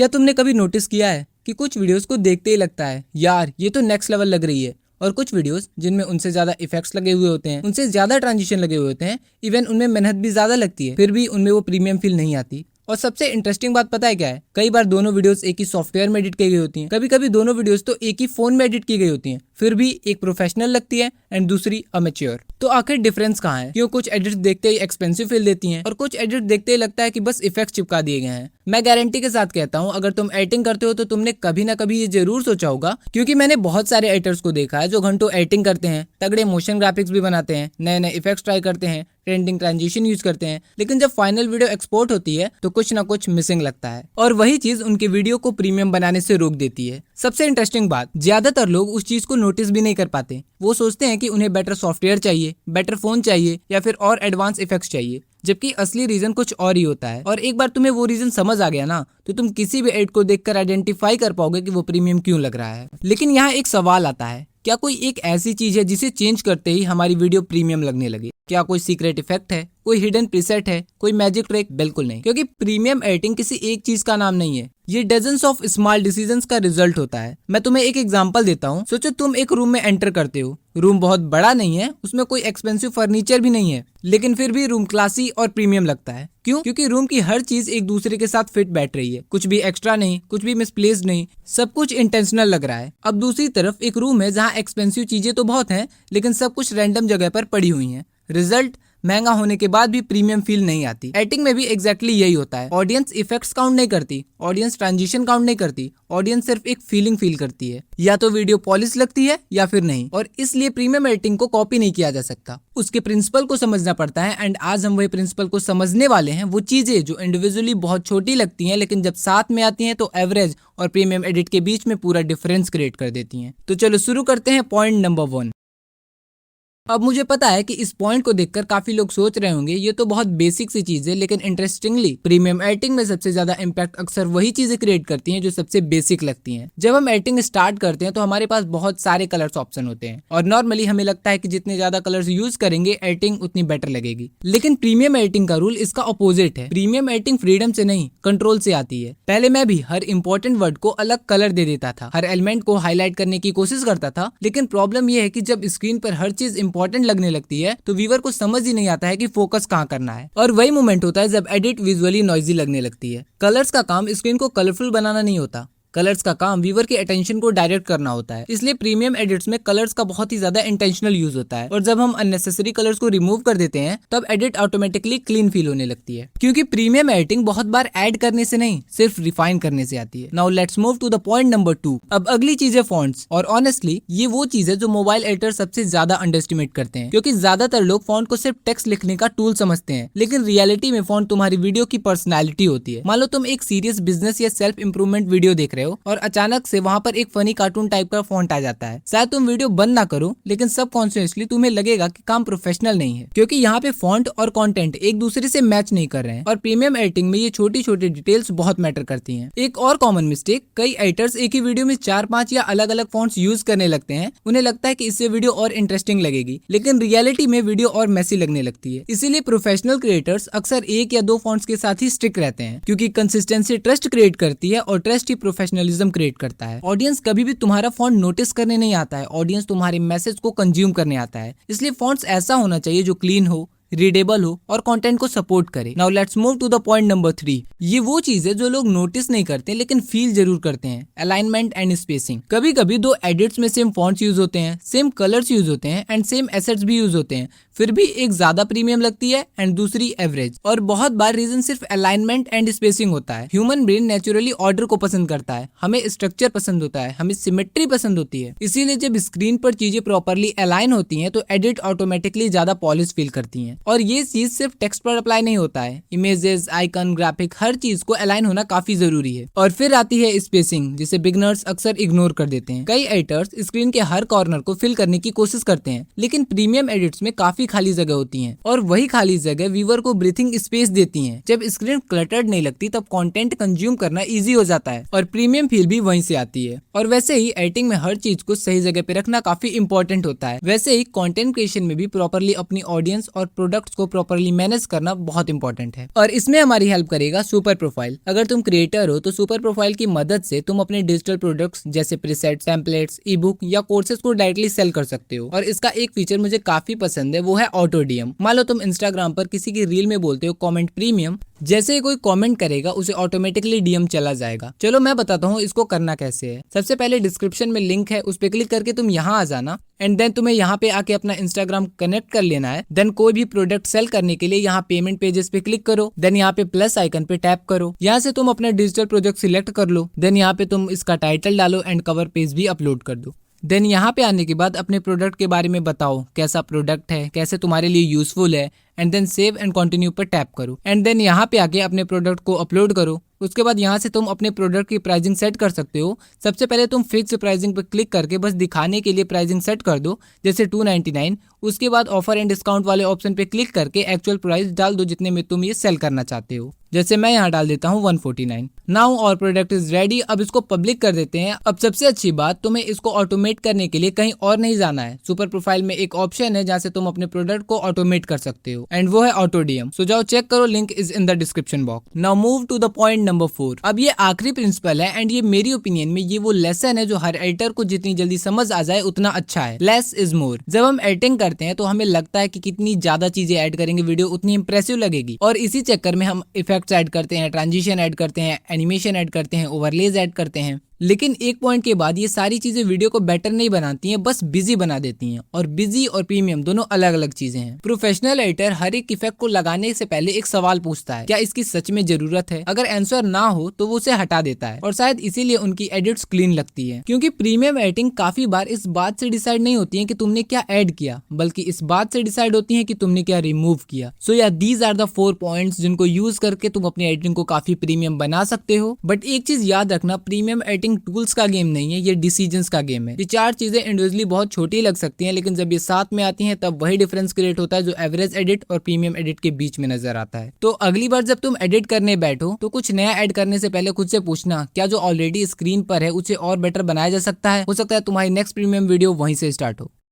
क्या तुमने कभी नोटिस किया है कि कुछ वीडियोस को देखते ही लगता है यार ये तो नेक्स्ट लेवल लग रही है, और कुछ वीडियोस जिनमें उनसे ज्यादा इफेक्ट्स लगे हुए होते हैं, उनसे ज्यादा ट्रांजिशन लगे हुए होते हैं, इवन उनमें मेहनत भी ज्यादा लगती है, फिर भी उनमें वो प्रीमियम फील नहीं आती। और सबसे इंटरेस्टिंग बात पता है क्या है? कई बार दोनों वीडियोस एक ही सॉफ्टवेयर में एडिट की गई होती हैं, कभी कभी दोनों वीडियोस तो एक ही फोन में एडिट की गई होती हैं, फिर भी एक प्रोफेशनल लगती है एंड दूसरी अमेच्योर। तो आखिर डिफरेंस कहाँ है? क्यों कुछ एडिट देखते ही एक्सपेंसिव फील देती हैं और कुछ एडिट देखते ही लगता है कि बस इफेक्ट चिपका दिए गए हैं? मैं गारंटी के साथ कहता हूँ, अगर तुम एडिटिंग करते हो तो तुमने कभी ना कभी ये जरूर सोचा होगा, क्योंकि मैंने बहुत सारे एडिटर्स को देखा है जो घंटों एडिटिंग करते हैं, तगड़े मोशन ग्राफिक्स भी बनाते हैं, नए नए इफेक्ट्स ट्राई करते हैं, ट्रेंडिंग ट्रांजिशन यूज करते हैं, लेकिन जब फाइनल वीडियो एक्सपोर्ट होती है तो कुछ ना कुछ मिसिंग लगता है, और वही चीज उनके वीडियो को प्रीमियम बनाने से रोक देती है। सबसे इंटरेस्टिंग बात, ज्यादातर लोग उस चीज को नोटिस भी नहीं कर पाते। वो सोचते हैं कि उन्हें बेटर सॉफ्टवेयर चाहिए, बेटर फोन चाहिए, या फिर और एडवांस इफेक्ट्स चाहिए, जबकि असली रीजन कुछ और ही होता है। और एक बार तुम्हें वो रीजन समझ आ गया ना, तो तुम किसी भी एड को देखकर आइडेंटिफाई कर पाओगे कि वो प्रीमियम क्यों लग रहा है। लेकिन यहाँ एक सवाल आता है, क्या कोई एक ऐसी चीज है जिसे चेंज करते ही हमारी वीडियो प्रीमियम लगने लगे? क्या कोई सीक्रेट इफेक्ट है, कोई हिडन प्रीसेट है, कोई मैजिक ट्रिक? बिल्कुल नहीं, क्योंकि प्रीमियम एडिटिंग किसी एक चीज का नाम नहीं है, ये डजन्स ऑफ स्मॉल डिसीजंस का रिजल्ट होता है। मैं तुम्हें एक एग्जांपल देता हूँ। सोचो तुम एक रूम में एंटर करते हो, रूम बहुत बड़ा नहीं है, उसमें कोई एक्सपेंसिव फर्नीचर भी नहीं है, लेकिन फिर भी रूम क्लासी और प्रीमियम लगता है। क्यों? क्योंकि रूम की हर चीज एक दूसरे के साथ फिट बैठ रही है, कुछ भी एक्स्ट्रा नहीं, कुछ भी मिसप्लेस्ड नहीं, सब कुछ इंटेंशनल लग रहा है। अब दूसरी तरफ एक रूम है जहाँ एक्सपेंसिव चीजें तो बहुत हैं, लेकिन सब कुछ रैंडम जगह पर पड़ी हुई हैं। रिजल्ट, महंगा होने के बाद भी प्रीमियम फील नहीं आती। एडिटिंग में भी एग्जैक्टली यही होता है। ऑडियंस इफेक्ट्स काउंट नहीं करती, ऑडियंस ट्रांजिशन काउंट नहीं करती, ऑडियंस सिर्फ एक फीलिंग फील करती है, या तो वीडियो पॉलिश लगती है या फिर नहीं। और इसलिए प्रीमियम एडिटिंग को कॉपी नहीं किया जा सकता, उसके प्रिंसिपल को समझना पड़ता है। एंड आज हम वही प्रिंसिपल को समझने वाले हैं, वो चीजें जो इंडिविजुअली बहुत छोटी लगती हैं, लेकिन जब साथ में आती हैं तो एवरेज और प्रीमियम एडिट के बीच में पूरा डिफरेंस क्रिएट कर देती हैं। तो चलो शुरू करते हैं पॉइंट नंबर 1। अब मुझे पता है कि इस पॉइंट को देखकर काफी लोग सोच रहे होंगे ये तो बहुत बेसिक सी चीज है, लेकिन इंटरेस्टिंगली प्रीमियम एडिटिंग में सबसे ज्यादा इम्पैक्ट अक्सर वही चीजें क्रिएट करती हैं जो सबसे बेसिक लगती हैं। जब हम एडिटिंग स्टार्ट करते हैं तो हमारे पास बहुत सारे कलर्स ऑप्शन होते हैं, और नॉर्मली हमें लगता है कि जितने ज्यादा कलर्स यूज करेंगे एडिटिंग उतनी बेटर लगेगी। लेकिन प्रीमियम एडिटिंग का रूल इसका अपोजिट है। प्रीमियम एडिटिंग फ्रीडम से नहीं, कंट्रोल से आती है। पहले मैं भी हर इंपॉर्टेंट वर्ड को अलग कलर दे देता था, हर एलिमेंट को हाईलाइट करने की कोशिश करता था, लेकिन प्रॉब्लम यह है कि जब स्क्रीन पर हर चीज इंपॉर्टेंट लगने लगती है तो व्यूअर को समझ ही नहीं आता है कि फोकस कहाँ करना है। और वही मोमेंट होता है जब एडिट विजुअली नॉइजी लगने लगती है। कलर्स का काम स्क्रीन को कलरफुल बनाना नहीं होता, कलर्स का काम व्यूअर के अटेंशन को डायरेक्ट करना होता है। इसलिए प्रीमियम एडिट्स में कलर्स का बहुत ही ज्यादा इंटेंशनल यूज होता है, और जब हम अननेसेसरी कलर्स को रिमूव कर देते हैं तब एडिट ऑटोमेटिकली क्लीन फील होने लगती है। क्योंकि प्रीमियम एडिटिंग बहुत बार ऐड करने से नहीं, सिर्फ रिफाइन करने से आती है। Now let's move to the point number 2। अब अगली चीज है फॉन्ट्स, और ऑनेस्टली ये वो चीज है जो मोबाइल एडिटर सबसे ज्यादा अंडरएस्टिमेट करते हैं, क्योंकि ज्यादातर लोग फॉन्ट को सिर्फ टेक्स्ट लिखने का टूल समझते हैं, लेकिन रियलिटी में फॉन्ट तुम्हारी वीडियो की पर्सनैलिटी होती है। मान लो तुम एक सीरियस बिजनेस या सेल्फ इंप्रूवमेंट वीडियो देख रहे हो और अचानक से वहाँ पर एक फनी कार्टून टाइप का फॉन्ट आ जाता है। शायद तुम वीडियो बंद ना करो, लेकिन सबकॉन्शियसली तुम्हें लगेगा कि काम प्रोफेशनल नहीं है, क्योंकि यहाँ पे फॉन्ट और कंटेंट एक दूसरे से मैच नहीं कर रहे हैं। और प्रीमियम एडिटिंग में ये छोटी छोटी डिटेल्स बहुत मैटर करती हैं। एक और कॉमन मिस्टेक, कई एडिटर्स एक ही वीडियो में 4-5 या अलग अलग फॉन्ट्स यूज करने लगते हैं। उन्हें लगता है कि इससे वीडियो और इंटरेस्टिंग लगेगी, लेकिन रियलिटी में वीडियो और मेसी लगने लगती है। इसीलिए प्रोफेशनल क्रिएटर्स अक्सर 1 या 2 फॉन्ट्स के साथ ही स्टिक रहते हैं, क्योंकि कंसिस्टेंसी ट्रस्ट क्रिएट करती है, और ट्रस्ट ही प्रोफेशनलिज्म क्रिएट करता है। ऑडियंस कभी भी तुम्हारा फॉन्ट नोटिस करने नहीं आता है, ऑडियंस तुम्हारे मैसेज को कंज्यूम करने आता है। इसलिए फॉन्ट्स ऐसा होना चाहिए जो क्लीन हो, रीडेबल हो और कंटेंट को सपोर्ट करे। Now let's move to the point number 3। ये वो चीज है जो लोग नोटिस नहीं करते लेकिन फील जरूर करते हैं, अलाइनमेंट एंड स्पेसिंग। कभी कभी 2 एडिट्स में सेम फॉन्ट्स यूज होते हैं, सेम कलर्स यूज होते हैं एंड सेम एसेट्स भी यूज होते हैं, फिर भी एक ज्यादा प्रीमियम लगती है एंड दूसरी एवरेज। और बहुत बार रीजन सिर्फ अलाइनमेंट एंड स्पेसिंग होता है। ह्यूमन ब्रेन नेचुरली ऑर्डर को पसंद करता है, हमें स्ट्रक्चर पसंद होता है, हमें सिमेट्री पसंद होती है। इसीलिए जब स्क्रीन पर चीजें प्रॉपरली अलाइन होती हैं तो एडिट ऑटोमेटिकली ज्यादा पॉलिश फील करती हैं। और ये चीज सिर्फ टेक्स्ट पर अप्लाई नहीं होता है, इमेजेस, आइकन, ग्राफिक, हर चीज को अलाइन होना काफी जरूरी है। और फिर आती है स्पेसिंग, जिसे बिगनर्स अक्सर इग्नोर कर देते हैं। कई एडिटर्स स्क्रीन के हर कॉर्नर को फिल करने की कोशिश करते हैं, लेकिन प्रीमियम एडिट्स में काफी खाली जगह होती है, और वही खाली जगह व्यूअर को ब्रीथिंग स्पेस देती है। जब स्क्रीन क्लटर्ड नहीं लगती तब कंटेंट कंज्यूम करना इजी हो जाता है, और प्रीमियम फील भी वहीं से आती है। और वैसे ही एडिटिंग में हर चीज को सही जगह पे रखना काफी इंपॉर्टेंट होता है। वैसे ही कंटेंट क्रिएशन में भी प्रॉपरली अपनी ऑडियंस और प्रोडक्ट्स को प्रॉपर्ली मैनेज करना बहुत इंपॉर्टेंट है। और इसमें हमारी हेल्प करेगा सुपर प्रोफाइल। अगर तुम क्रिएटर हो तो सुपर प्रोफाइल की मदद से तुम अपने डिजिटल प्रोडक्ट्स जैसे प्रीसेट्स, टेम्पलेट्स, ई बुक या कोर्सेज को डायरेक्टली सेल कर सकते हो। और इसका एक फीचर मुझे काफी पसंद है, वो है ऑटो डीएम। मान लो तुम इंस्टाग्राम पर किसी की रील में बोलते हो कमेंट प्रीमियम, जैसे ही कोई कमेंट करेगा उसे ऑटोमेटिकली डीएम चला जाएगा। चलो मैं बताता हूँ इसको करना कैसे है। सबसे पहले डिस्क्रिप्शन में लिंक है, उस पर क्लिक करके तुम यहाँ आ जाना एंड देन तुम्हें यहाँ पे आके अपना इंस्टाग्राम कनेक्ट कर लेना है। देन कोई भी प्रोडक्ट सेल करने के लिए यहाँ पेमेंट पेजेस पे क्लिक करो। देन यहाँ पे प्लस आइकन पे टैप करो। यहाँ से तुम अपना डिजिटल प्रोजेक्ट सिलेक्ट कर लो। देन यहाँ पे तुम इसका टाइटल डालो एंड कवर पेज भी अपलोड कर दो। देन यहाँ पे आने के बाद अपने प्रोडक्ट के बारे में बताओ, कैसा प्रोडक्ट है, कैसे तुम्हारे लिए यूजफुल है, and then save and continue पर टैप करो। एंड देन यहाँ पे आके अपने प्रोडक्ट को अपलोड करो। उसके बाद यहाँ से तुम अपने प्रोडक्ट की प्राइसिंग सेट कर सकते हो। सबसे पहले तुम फिक्स प्राइसिंग पर क्लिक करके बस दिखाने के लिए प्राइसिंग सेट कर दो, जैसे 299। उसके बाद ऑफर एंड डिस्काउंट वाले ऑप्शन पे क्लिक करके एक्चुअल प्राइस डाल दो जितने में तुम ये सेल करना चाहते हो। जैसे मैं यहाँ डाल देता हूँ 149। नाउ और प्रोडक्ट इज रेडी। अब इसको पब्लिक कर देते हैं। अब सबसे अच्छी बात, तुम्हें इसको ऑटोमेट करने के लिए कहीं और नहीं जाना है। सुपर प्रोफाइल में एक ऑप्शन है जहाँ से तुम अपने प्रोडक्ट को ऑटोमेट कर सकते हो एंड वो है ऑटो डीएम। सो जाओ चेक करो, link is in the description box. Now move to the point number 4। अब ये आखिरी प्रिंसिपल है एंड ये मेरी ओपिनियन में ये वो लेसन है जो हर एडिटर को जितनी जल्दी समझ आ जाए उतना अच्छा है। Less is more. जब हम एडिटिंग करते हैं तो हमें लगता है कि कितनी ज्यादा चीजें ऐड करेंगे वीडियो उतनी इंप्रेसिव लगेगी, और इसी चक्कर में हम इफेक्ट्स ऐड करते हैं, ट्रांजिशन ऐड करते हैं, एनिमेशन ऐड करते हैं, ओवरलेज ऐड करते हैं। लेकिन एक पॉइंट के बाद ये सारी चीजें वीडियो को बेटर नहीं बनाती हैं, बस बिजी बना देती हैं। और बिजी और प्रीमियम दोनों अलग अलग चीजें हैं। प्रोफेशनल एडिटर हर एक इफेक्ट को लगाने से पहले एक सवाल पूछता है, क्या इसकी सच में जरूरत है? अगर आंसर ना हो तो वो उसे हटा देता है, और शायद इसीलिए उनकी एडिट्स क्लीन लगती है। क्योंकि प्रीमियम एडिटिंग काफी बार इस बात से डिसाइड नहीं होती है कि तुमने क्या ऐड किया, बल्कि इस बात से डिसाइड होती है कि तुमने क्या रिमूव किया। सो या दीज आर द 4 पॉइंट्स जिनको यूज करके तुम अपनी एडिटिंग को काफी प्रीमियम बना सकते हो। बट एक चीज याद रखना, प्रीमियम एडिटिंग टूल्स का गेम नहीं है, ये डिसीजंस का गेम है। ये 4 चीजें इंडिविजुअली बहुत छोटी लग सकती हैं, लेकिन जब ये साथ में आती हैं तब वही डिफरेंस क्रिएट होता है जो एवरेज एडिट और प्रीमियम एडिट के बीच में नजर आता है। तो अगली बार जब तुम एडिट करने बैठो तो कुछ नया ऐड करने से पहले खुद से पूछना, क्या जो ऑलरेडी स्क्रीन पर है उसे और बेटर बनाया जा सकता है? हो सकता है तुम्हारी नेक्स्ट प्रीमियम वीडियो वहीं से स्टार्ट हो।